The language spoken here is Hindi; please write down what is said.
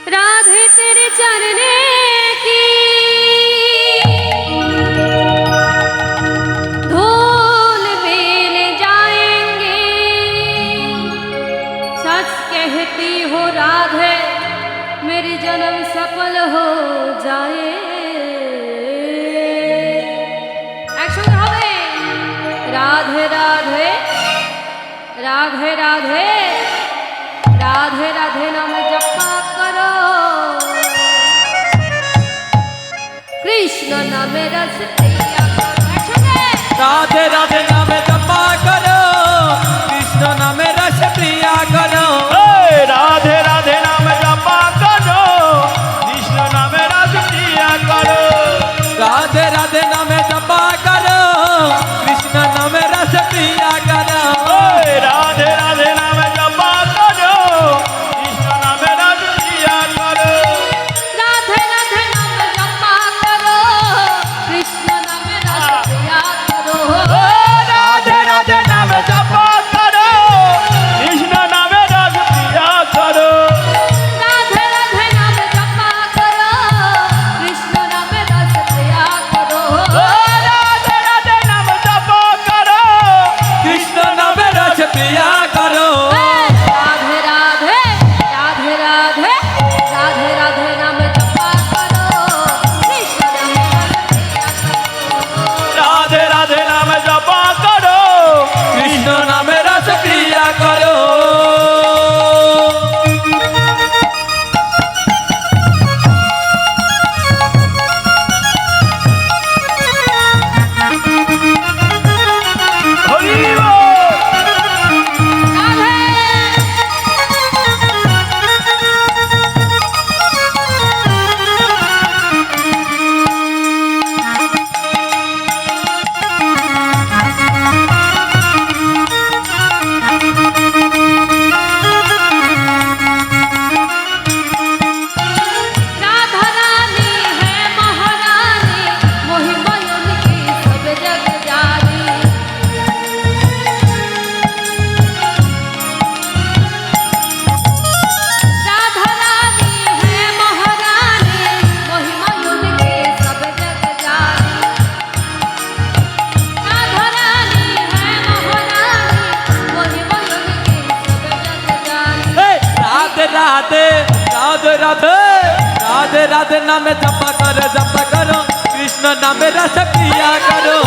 राधे तेरे चरने की धूल मिल जाएंगे। सच कहती हो राधे मेरी जन्म सफल हो जाए। একসঙ্গে হবে রাধে রাধে राधे राधे राधे राधे नाम जपा करो कृष्ण नाम रस पिया करो। राधे राधे नाम जपा करो कृष्ण नाम रस प्रिया करो। राधे राधे नाम जपा करो कृष्ण नाम रस प्रिया करो। राधे राधे नाम जपा करो कृष्ण नाम रस प्रिया करो। राधे राधे नाम जपा करो कृष्ण नाम रस प्रिया करो। राधे राधे नाम जपा करो कृष्ण नाम रस पिया करो। राधे राधे नाम जपा करो कृष्ण नाम रस प्रिया करो। राधे राधे नाम जपा करो कृष्ण नाम रस पिया करो। राधे राधे नाम जपा करो कृष्ण नाम रस प्रिया करो। राधे राधे राधे राधे राधे राधे नाम जपा करो कृष्ण नाम रस पिया करो। राधे राधे नाम जपा करो कृष्ण नाम रस प्रिया करो। हरि बोल। राधा रानी है महारानी महिमा उनकी सब जग जानी। राधा रानी है महारानी महिमा उनकी सब जग जानी। राधा रानी है महारानी महिमा उनकी सब जग जानी। राधे राधे राधे राधे राधे राधे नाम जपा करो कृष्ण नाम रस प्रिया करो।